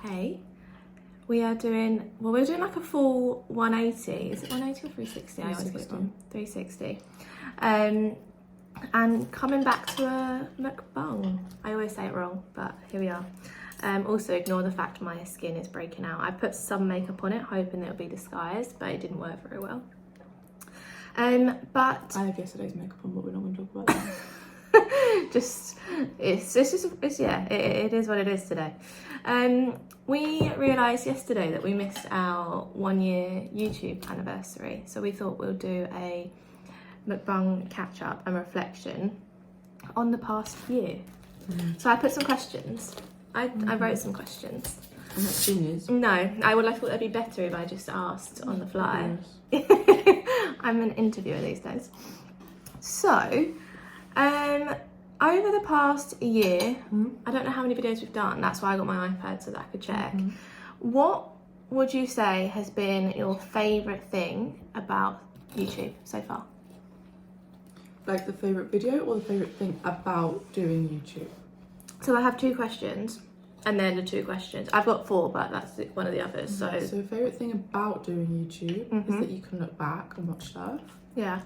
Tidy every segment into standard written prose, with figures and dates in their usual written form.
Hey, we're doing like a full 180. Is it 180 or 360? I always get it wrong. 360. And coming back to a mukbang. I always say it wrong, but here we are. Also, ignore the fact my skin is breaking out. I put some makeup on it, hoping it would be disguised, but it didn't work very well. But I have yesterday's makeup on, but we're not going to talk about that. It is what it is today. We realised yesterday that we missed our 1 year YouTube anniversary, so we thought we'll do a mukbang catch up and reflection on the past year. So I put some questions. I wrote some questions. I'm not genius. No, I thought it'd be better if I just asked on the fly. I'm an interviewer these days. So, over the past year, I don't know how many videos we've done. That's why I got my iPad so that I could check. What would you say has been your favourite thing about YouTube so far? Like the favourite video or the favourite thing about doing YouTube? So I have two questions, and then the two questions. I've got four, but that's one of the others. So favourite thing about doing YouTube is that you can look back and watch stuff. Yeah.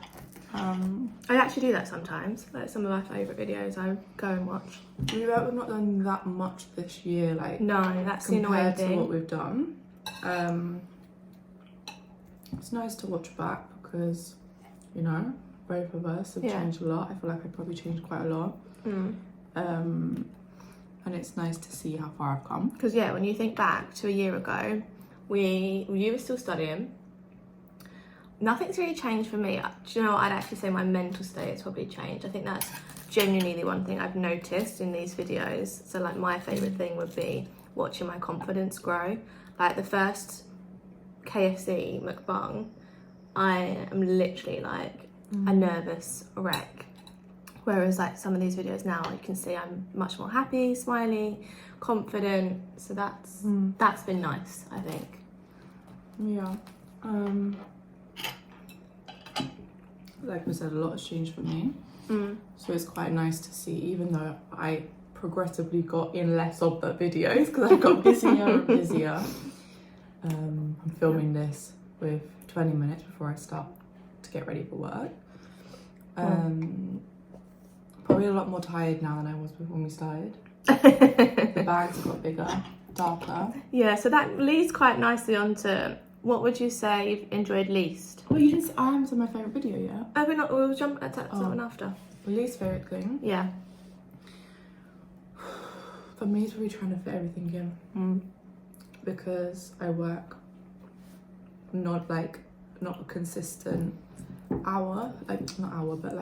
I actually do that sometimes. Like some of my favourite videos, I go and watch. We've not done that much this year, like no, that's the annoying compared to thing. what we've done. It's nice to watch back because, you know, both of us have changed a lot. I feel like I've probably changed quite a lot. And it's nice to see how far I've come. Because when you think back to a year ago, you were still studying. Nothing's really changed for me. Do you know what? I'd actually say my mental state has probably changed. I think that's genuinely the one thing I've noticed in these videos. So like my favourite thing would be watching my confidence grow. Like the first KFC mukbang, I am literally like a nervous wreck. Whereas like some of these videos now, you can see I'm much more happy, smiley, confident. So that's been nice, I think. Yeah. Like I said, a lot has changed for me. So it's quite nice to see, even though I progressively got in less of the videos because I got busier and busier. I'm filming this with 20 minutes before I start to get ready for work. Probably a lot more tired now than I was when we started. The bags got bigger, darker. Yeah, so that leads quite nicely onto what would you say you've enjoyed least? Well, you didn't. I haven't said my favourite video yet. Oh, we'll jump at that one after. Least favourite thing. Yeah. For me, it's really trying to fit everything in. Because I work not a consistent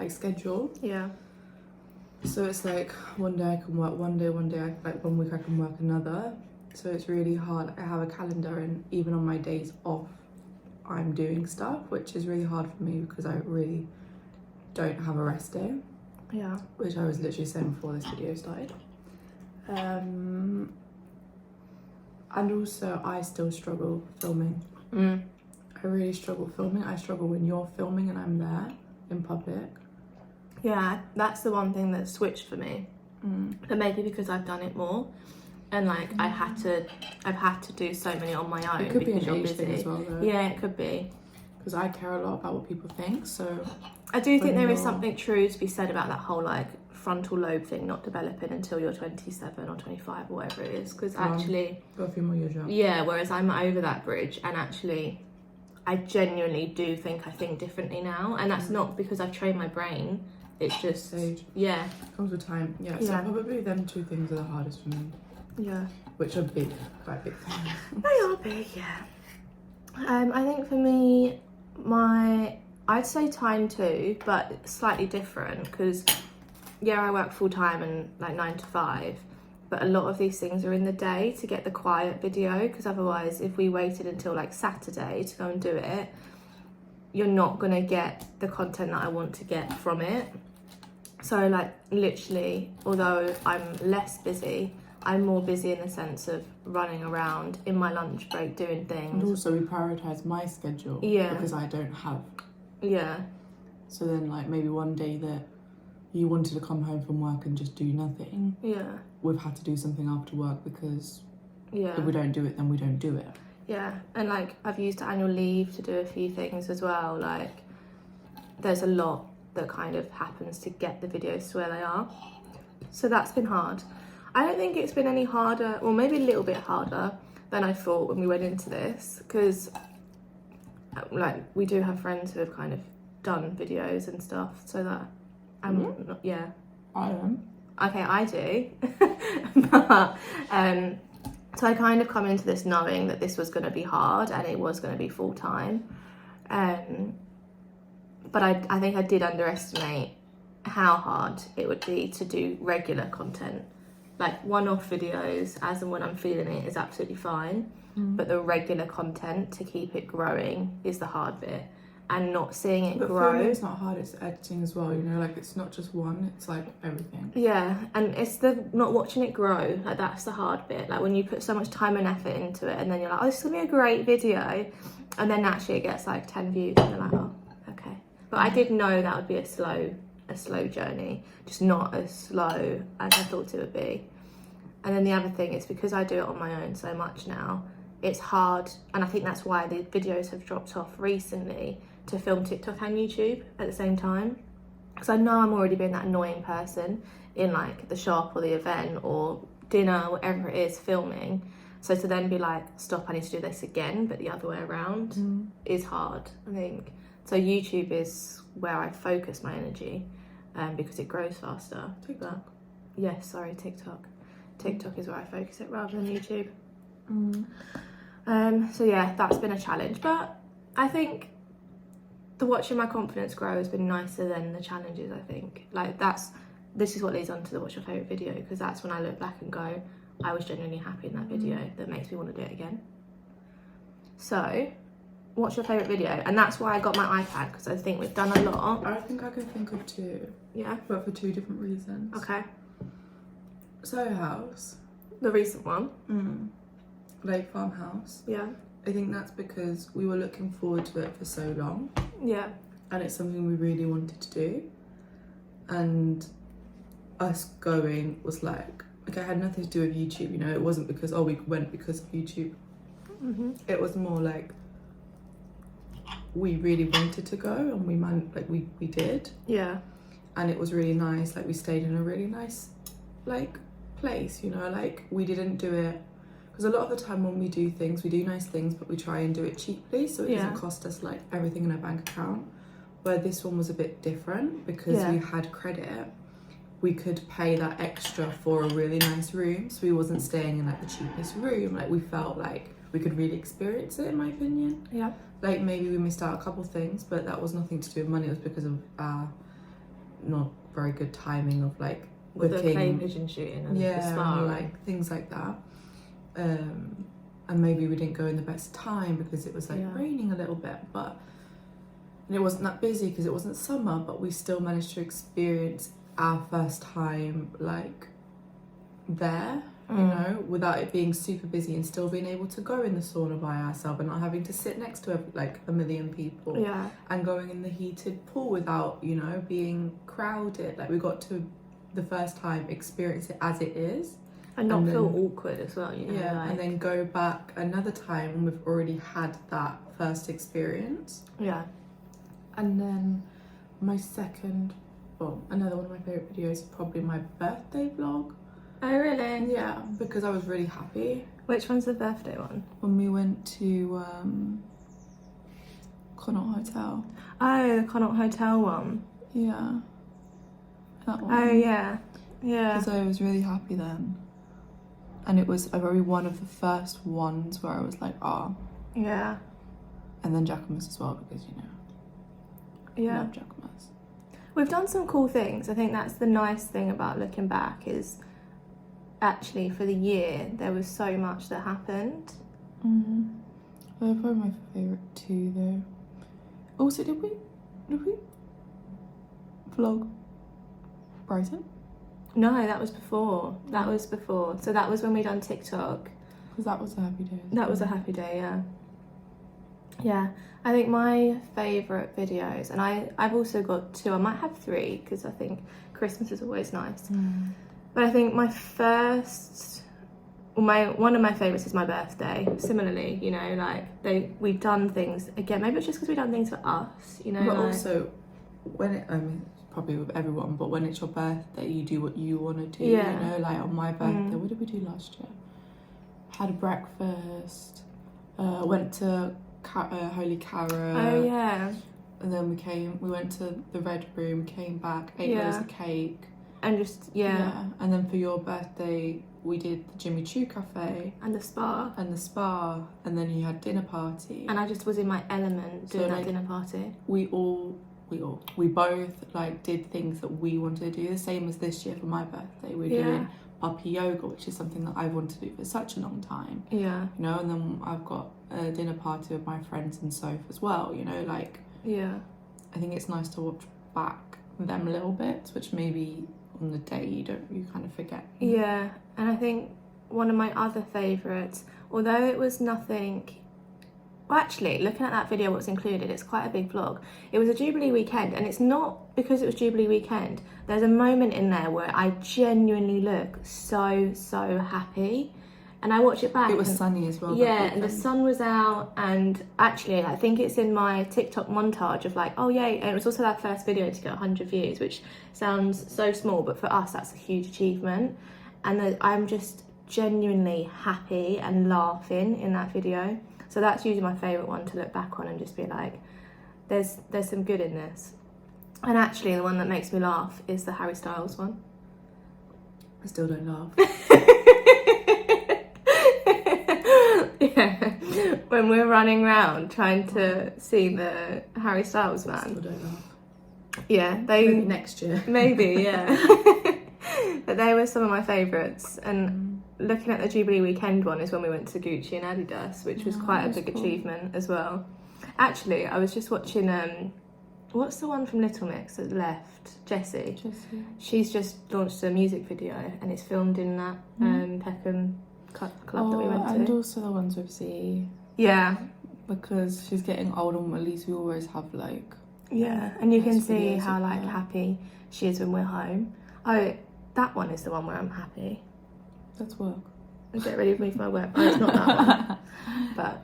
schedule. Yeah. So it's like one day I can work one day, 1 week I can work another. So it's really hard. I have a calendar and even on my days off, I'm doing stuff, which is really hard for me because I really don't have a rest day. Yeah. Which I was literally saying before this video started. And also I still struggle filming. I really struggle filming. I struggle when you're filming and I'm there in public. Yeah, that's the one thing that switched for me. But maybe because I've done it more, and like I've had to do so many on my own. It could be because an you're age busy. thing as well, though. Yeah, it could be. Because I care a lot about what people think. So I do think there is something true to be said about that whole like frontal lobe thing not developing until you're 27 or 25 or whatever it is. Because actually, got a few more years. Yeah, whereas I'm over that bridge, and actually, I genuinely do think I think differently now, and that's not because I've trained my brain. It's just age. Yeah. Comes with time. Yeah. So probably them two things are the hardest for me. Yeah. Which are big, quite big things. They are big, yeah. I think for me, I'd say time too, but slightly different because I work full time and like 9 to 5, but a lot of these things are in the day to get the quiet video, because otherwise if we waited until like Saturday to go and do it, you're not gonna get the content that I want to get from it. So like literally, although I'm less busy, I'm more busy in the sense of running around in my lunch break doing things. And also we prioritise my schedule. Yeah. Because I don't have. Yeah. So then like maybe one day that you wanted to come home from work and just do nothing. Yeah. We've had to do something after work because Yeah. If we don't do it, then we don't do it. Yeah, and like I've used annual leave to do a few things as well. Like there's a lot that kind of happens to get the videos to where they are. So that's been hard. I don't think it's been any harder, or maybe a little bit harder than I thought when we went into this, because like we do have friends who have kind of done videos and stuff, so that not, yeah. I am. Okay, I do. But so I kind of come into this knowing that this was going to be hard and it was going to be full time. But I think I did underestimate how hard it would be to do regular content. Like one-off videos, as and when I'm feeling it, is absolutely fine. But the regular content, to keep it growing, is the hard bit. And not seeing it grow. It's not hard, it's editing as well, you know, like it's not just one, it's like everything. Yeah, and it's the not watching it grow, like that's the hard bit. Like when you put so much time and effort into it and then you're like, oh, this is gonna be a great video, and then actually it gets like 10 views and you're like, oh, okay. But I did know that would be a slow journey, just not as slow as I thought it would be. And then the other thing is, because I do it on my own so much now, it's hard, and I think that's why the videos have dropped off recently, to film TikTok and YouTube at the same time, because I know I'm already being that annoying person in like the shop or the event or dinner, whatever it is, filming. So to then be like, stop, I need to do this again, but the other way around is hard, I think. So YouTube is where I focus my energy, because it grows faster. TikTok. Yes, sorry, TikTok. TikTok is where I focus it rather than YouTube. So yeah, that's been a challenge, but I think the watching my confidence grow has been nicer than the challenges. I think like this is what leads on to the what's your favourite video, because that's when I look back and go, I was genuinely happy in that video. That makes me want to do it again. So what's your favourite video? And that's why I got my iPad, because I think we've done a lot. I think I can think of two. Yeah, but for two different reasons. okay. Soho House, The recent one. Lake Farmhouse. Yeah. I think that's because we were looking forward to it for so long, Yeah. and it's something we really wanted to do, and us going was like, okay, it had nothing to do with YouTube, you know. It wasn't because, oh, we went because of YouTube. It was more like we really wanted to go, and we did. Yeah. And it was really nice. Like we stayed in a really nice like place, you know. Like we didn't do it, because a lot of the time when we do things, we do nice things, but we try and do it cheaply, so it doesn't cost us like everything in our bank account. Where this one was a bit different, because we had credit, we could pay that extra for a really nice room, so we wasn't staying in like the cheapest room. Like we felt like we could really experience it, in my opinion. Yeah. Like maybe we missed out a couple things, but that was nothing to do with money. It was because of not very good timing of like With booking, the clay pigeon shooting and the spa, and, like things like that. And maybe we didn't go in the best time because it was like raining a little bit, and it wasn't that busy because it wasn't summer, but we still managed to experience our first time like there, you know, without it being super busy, and still being able to go in the sauna by ourselves and not having to sit next to like a million people, and going in the heated pool without, you know, being crowded. Like we got to the first time experience it as it is. And not feel awkward as well, you know. Yeah, like... and then go back another time when we've already had that first experience. Yeah. And then my second, another one of my favourite videos is probably my birthday vlog. Oh, really? Yeah, because I was really happy. Which one's the birthday one? When we went to Connaught Hotel. Oh, the Connaught Hotel one. Yeah. That one. Oh, yeah. Yeah. Because I was really happy then. And it was probably one of the first ones where I was like, Yeah. And then Jacquemus as well, because, you know, Yeah. love Jacquemus. We've done some cool things. I think that's the nice thing about looking back, is actually for the year there was so much that happened. They're probably my favourite too, though. Also, did we vlog Brighton? No, that was before. So that was when we done TikTok. Because that was a happy day. That was a happy day, yeah. Yeah, I think my favourite videos, and I've also got two, I might have three, because I think Christmas is always nice. But I think my first one of my favourites is my birthday. Similarly, you know, like we've done things again. Maybe it's just because we've done things for us, you know. But like, also, when it, I mean, probably with everyone, but when it's your birthday, you do what you want to do. Yeah. You know, like on my birthday, what did we do last year? Had a breakfast. Went to Holy Carrot. Oh yeah. And then we went to the Red Room, came back, ate loads of cake. And just yeah. And then for your birthday, we did the Jimmy Choo Cafe. And the spa. And then you had dinner party. And I just was in my element doing that dinner party. We both like did things that we wanted to do. The same as this year for my birthday. We're doing puppy yoga, which is something that I've wanted to do for such a long time. Yeah. You know, and then I've got a dinner party with my friends and Soph as well, you know, like... Yeah. I think it's nice to watch back them little bits, which maybe on the day you kind of forget. Yeah, and I think one of my other favourites, although it was nothing... Well, actually, looking at that video, what's included, it's quite a big vlog. It was a Jubilee weekend, and it's not because it was Jubilee weekend. There's a moment in there where I genuinely look so happy. And I watch it back. It was sunny as well. Yeah, and the sun was out, and actually I think it's in my TikTok montage of like, oh yeah, and it was also that first video to get 100 views, which sounds so small, but for us that's a huge achievement. And I'm just genuinely happy and laughing in that video. So that's usually my favourite one to look back on and just be like, there's some good in this. And actually the one that makes me laugh is the Harry Styles one. I still don't laugh. Yeah, when we're running around trying to see the Harry Styles man. Still don't laugh. Yeah, maybe next year. Maybe, yeah. But they were some of my favourites. And looking at the Jubilee weekend one is when we went to Gucci and Adidas, which was quite a big achievement as well. Actually, I was just watching, what's the one from Little Mix that left? Jessie. She's just launched a music video and it's filmed in that Peckham club that we went to. And also the ones with Z. Yeah. Because she's getting older, and at least we always have like... Yeah, and you can see how like happy she is when we're home. Oh, that one is the one where I'm happy. That's work. Get ready for me for my work. Oh, it's not that one. But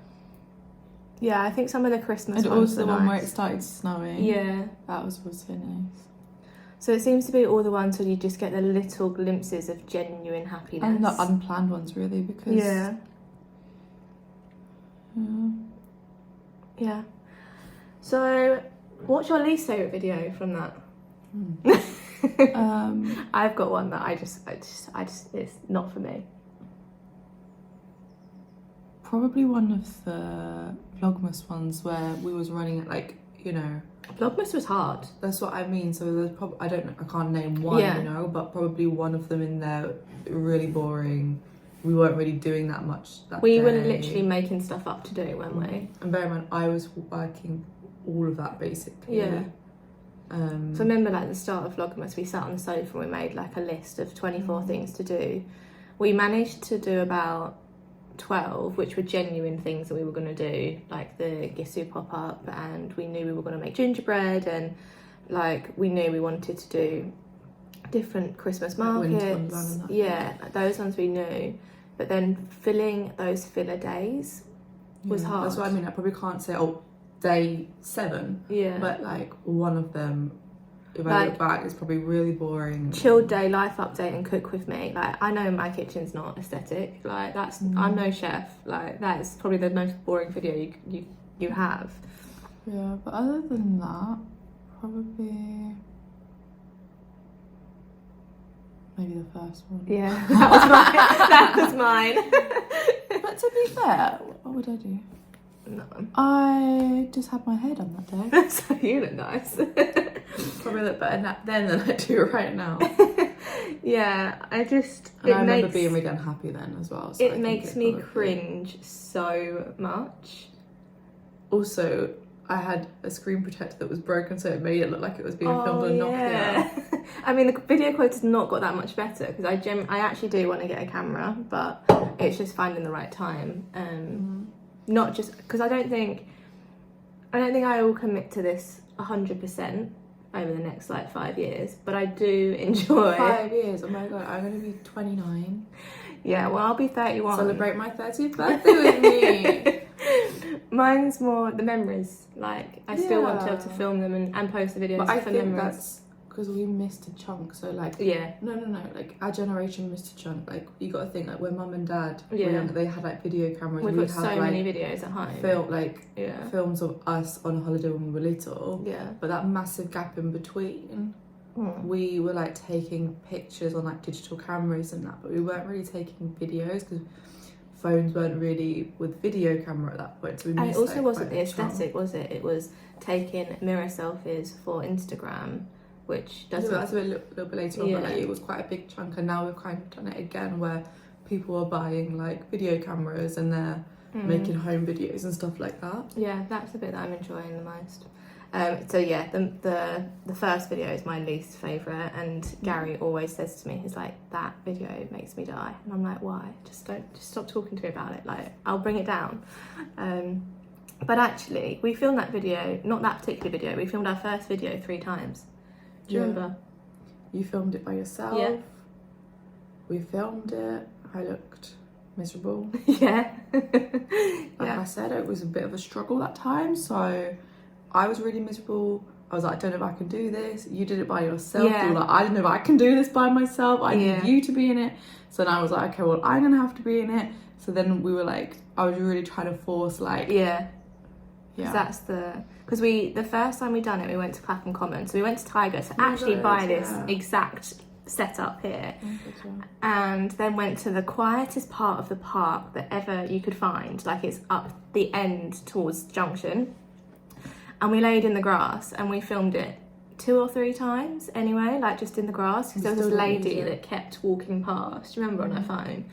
yeah, I think some of the Christmas and ones also the nice. one where it started snowing. Yeah. That was also nice. So it seems to be all the ones where you just get the little glimpses of genuine happiness. And the unplanned ones, really, because... Yeah. Yeah. So, what's your least favourite video from that? I've got one that I just, it's not for me. Probably one of the Vlogmas ones where we was running at like, you know... Vlogmas was hard. That's what I mean. So there's probably, I can't name one, you know, but probably one of them in there, really boring. We weren't really doing that much that We day. were literally making stuff up to do, weren't we? And bear in mind, I was working all of that basically. Yeah. So I remember like the start of Vlogmas, we sat on the sofa and we made like a list of 24 things to do. We managed to do about 12, which were genuine things that we were going to do, like the Gissu pop-up, and we knew we were going to make gingerbread, and like we knew we wanted to do different Christmas markets. Yeah, those ones we knew. But then filling those filler days was hard. That's what I mean. I probably can't say, oh, day 7. Yeah. But like one of them, if I look back, it's probably really boring. Chilled day, life update, and cook with me. Like, I know my kitchen's not aesthetic. Like, that's I'm no chef. Like, that is probably the most boring video you have. Yeah, but other than that, probably maybe the first one. Yeah, that was mine. But to be fair, what would I do? No. I just had my hair done that day. So you look nice. Probably look better then than I do right now. Yeah, I remember being really unhappy then as well. So it makes me cringe so much. Also, I had a screen protector that was broken, so it made it look like it was being filmed on Nokia. I mean, the video quality's not got that much better because I actually do want to get a camera, but it's just finding the right time. Not just because I don't think I will commit to this 100% over the next like 5 years, but I do enjoy 5 years. Oh my god, I'm gonna be 29. Yeah, well, I'll be 31. Celebrate my 30th birthday with me. Mine's more the memories. Like, I still want to be able to film them and post the videos But I for think memories. that's because we missed a chunk. So like, Yeah. no, like our generation missed a chunk. Like, you got to think, like, when mum and dad were Yeah. younger, they had like video cameras. We've we got had so like many videos at home. films of us on holiday when we were little. Yeah. But that massive gap in between, we were like taking pictures on like digital cameras and that, but we weren't really taking videos because phones weren't really with video camera at that point. So we missed, and it also like, wasn't quite the a chunk. aesthetic, was it? It was taking mirror selfies for Instagram, which doesn't. That's a little bit later on, but like, Yeah. it was quite a big chunk, and now we've kind of done it again where people are buying like video cameras and they're making home videos and stuff like that. Yeah, that's the bit that I'm enjoying the most. So yeah, the first video is my least favourite, and Gary always says to me, he's like, that video makes me die, and I'm like, why? Just stop talking to me about it. Like, I'll bring it down. But actually, we filmed that video, not that particular video. We filmed our first video 3 times. Do you remember? You filmed it by yourself. Yeah. We filmed it. I looked miserable. Yeah. Like I said, it was a bit of a struggle that time, so I was really miserable. I was like, I don't know if I can do this. You did it by yourself. Yeah. You were like, I don't know if I can do this by myself. I need you to be in it. So then I was like, okay, well, I'm gonna have to be in it. So then we were like, I was really trying to force like, That's because the first time we done it, we went to Clapham Common. So we went to Tiger to actually buy this exact setup here, and then went to the quietest part of the park that ever you could find. Like, it's up the end towards Junction, and we laid in the grass and we filmed it 2 or 3 times anyway, like just in the grass, because there was this lady that kept walking past. Do you remember on her phone?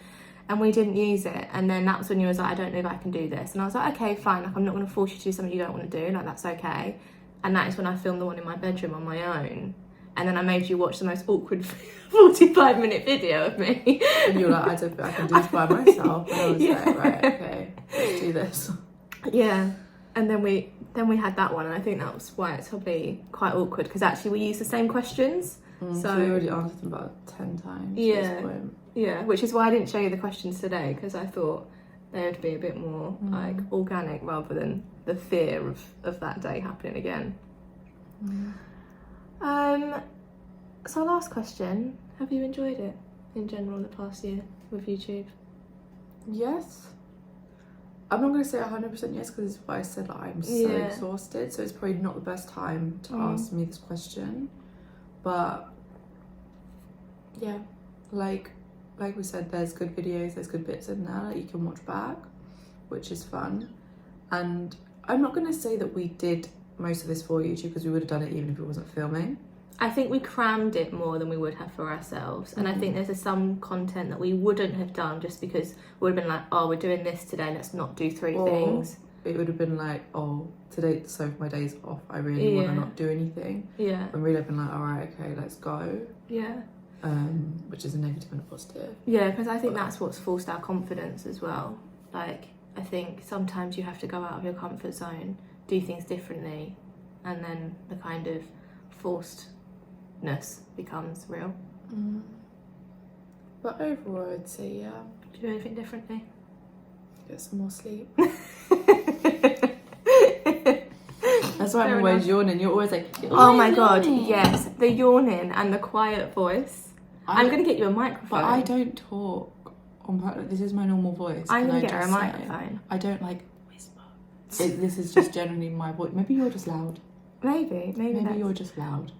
And we didn't use it, and then that's when you was like, I don't know if I can do this, and I was like, okay, fine, like, I'm not going to force you to do something you don't want to do, like, that's okay. And that is when I filmed the one in my bedroom on my own, and then I made you watch the most awkward 45-minute video of me. And you were like, I don't think I can do this by myself. And I was like, right, okay, let's do this. Yeah, and then we had that one, and I think that was why it's probably quite awkward, because actually we used the same questions. So we already answered them about 10 times. Yeah. At this point. Yeah, which is why I didn't show you the questions today, because I thought they would be a bit more like organic rather than the fear of that day happening again. So last question, have you enjoyed it in general the past year with YouTube? Yes. I'm not going to say 100% yes, because it's why I said like, I'm so exhausted, so it's probably not the best time to ask me this question. But yeah, like we said, there's good videos, there's good bits in there that you can watch back, which is fun. And I'm not going to say that we did most of this for YouTube, because we would have done it even if it wasn't filming. I think we crammed it more than we would have for ourselves, and I think there's some content that we wouldn't have done just because we would have been like, oh, we're doing this today, let's not do 3 things. It would have been like, oh, today, so my day's off, I really want to not do anything. Yeah. And really have been like, all right, okay, let's go. Yeah. Which is a negative and a positive. Yeah, because I think that's what's forced our confidence as well. Like, I think sometimes you have to go out of your comfort zone, do things differently, and then the kind of forcedness becomes real. But overall, I'd say yeah. Do you do anything differently? Get some more sleep. That's why I'm always yawning. You're always like, oh my god, yes, the yawning and the quiet voice. I'm going to get you a microphone. But I don't talk on purpose. This is my normal voice. I'm going to get her a microphone. I don't like whisper. This is just generally my voice. Maybe you're just loud. Maybe you're just loud.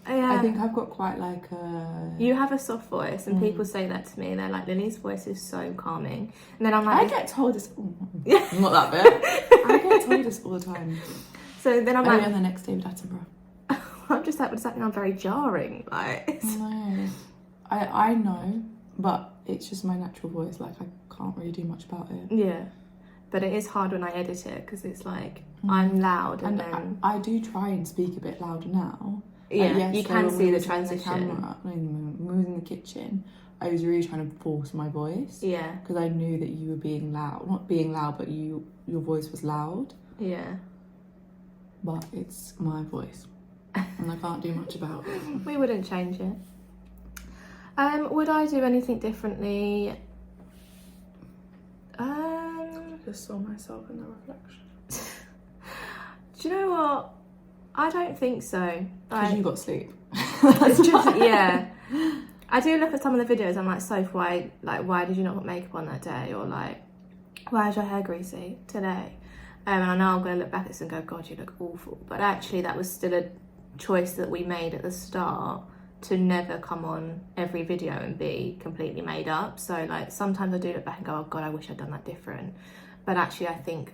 Yeah. I think I've got quite like a... You have a soft voice, and people say that to me. They're like, Lily's voice is so calming. And then I'm like... I get told this... Not that bit. I get told this all the time. So then I'm like... on the next day with Attenborough. I'm just like, does that mean I'm very jarring? Like... No. I know, but it's just my natural voice. Like, I can't really do much about it. Yeah. But it is hard when I edit it, because it's like, I'm loud and then... I do try and speak a bit louder now. Yeah, yes, you can see the transition. Moving in the kitchen, I was really trying to force my voice. Yeah. Because I knew that you were being loud. Not being loud, but your voice was loud. Yeah. But it's my voice. And I can't do much about it. We wouldn't change it. Would I do anything differently? just saw myself in the reflection. Do you know what? I don't think so. Because you got sleep. It's just, yeah. I do look at some of the videos. I'm like, Soph, why did you not put makeup on that day? Or like, why is your hair greasy today? And I know I'm going to look back at this and go, God, you look awful. But actually, that was still a choice that we made at the start to never come on every video and be completely made up. So like, sometimes I do look back and go, oh God, I wish I'd done that different. But actually, I think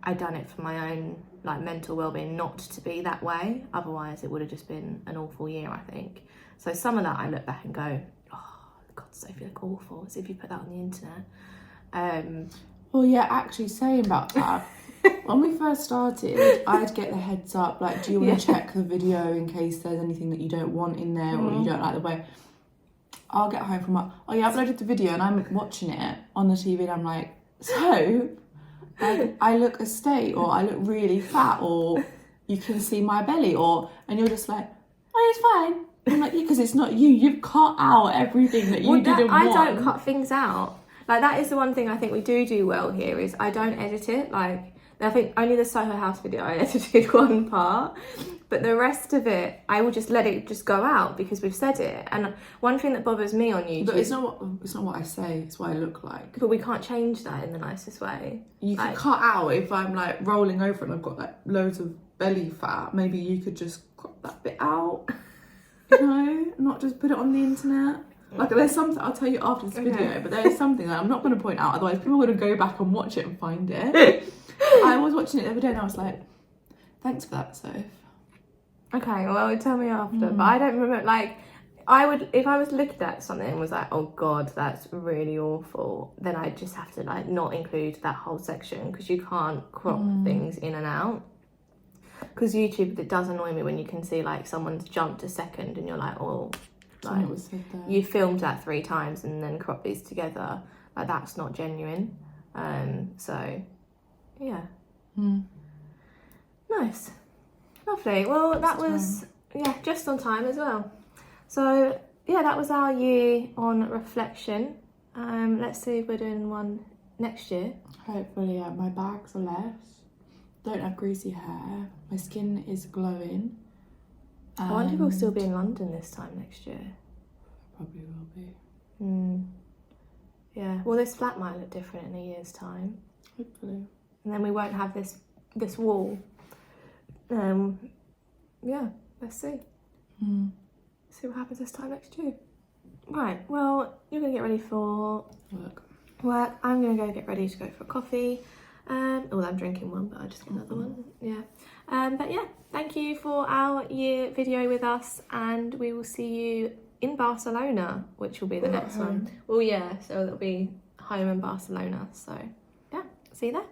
I'd done it for my own like mental well-being, not to be that way. Otherwise, it would have just been an awful year, I think. So some of that I look back and go, oh, God, Sophie, you look awful. As if you put that on the internet. Well, yeah, actually saying about that, when we first started, I'd get the heads up, like, do you want to check the video in case there's anything that you don't want in there or you don't like the way? I'll get home from oh yeah, I uploaded the video and I'm watching it on the TV and I'm like, so I look a state, or I look really fat, or you can see my belly, and you're just like, oh, it's fine. I'm like, yeah, because it's not you. You've cut out everything that you didn't want. I don't cut things out. Like, that is the one thing I think we do well here, is I don't edit it. Like, I think only the Soho House video I edited one part, but the rest of it I will just let it just go out because we've said it. And one thing that bothers me on YouTube, but it's not what I say, it's what I look like. But we can't change that in the nicest way. You can cut out if I'm like rolling over and I've got like loads of belly fat. Maybe you could just crop that bit out, you know, not just put it on the internet. Like, there's something I'll tell you after this video, but there is something that I'm not going to point out, otherwise people are going to go back and watch it and find it. I was watching it the other day and I was like, thanks for that, Soph. Okay, well, tell me after. But I don't remember, like, I would, if I was looking at something and was like, oh God, that's really awful, then I'd just have to like not include that whole section, because you can't crop things in and out. Because YouTube, it does annoy me when you can see like someone's jumped a second and you're like, oh, like, you filmed that 3 times and then crop these together. Like, that's not genuine. So yeah. Nice. Lovely. Well, that was just on time as well. So yeah, that was our year on reflection. Let's see if we're doing one next year. Hopefully, yeah. My bags are less. Don't have greasy hair. My skin is glowing. I wonder if we'll still be in London this time next year. Probably will be. Yeah. Well, this flat might look different in a year's time. Hopefully. And then we won't have this wall. Yeah. Let's see. See what happens this time next year. Right. Well, you're gonna get ready for work. I'm gonna go get ready to go for a coffee. I'm drinking one, but I'll just get another one. Yeah. But yeah, thank you for our year video with us, and we will see you in Barcelona, which will be the next one. Well, yeah, so it'll be home in Barcelona. So yeah, see you there.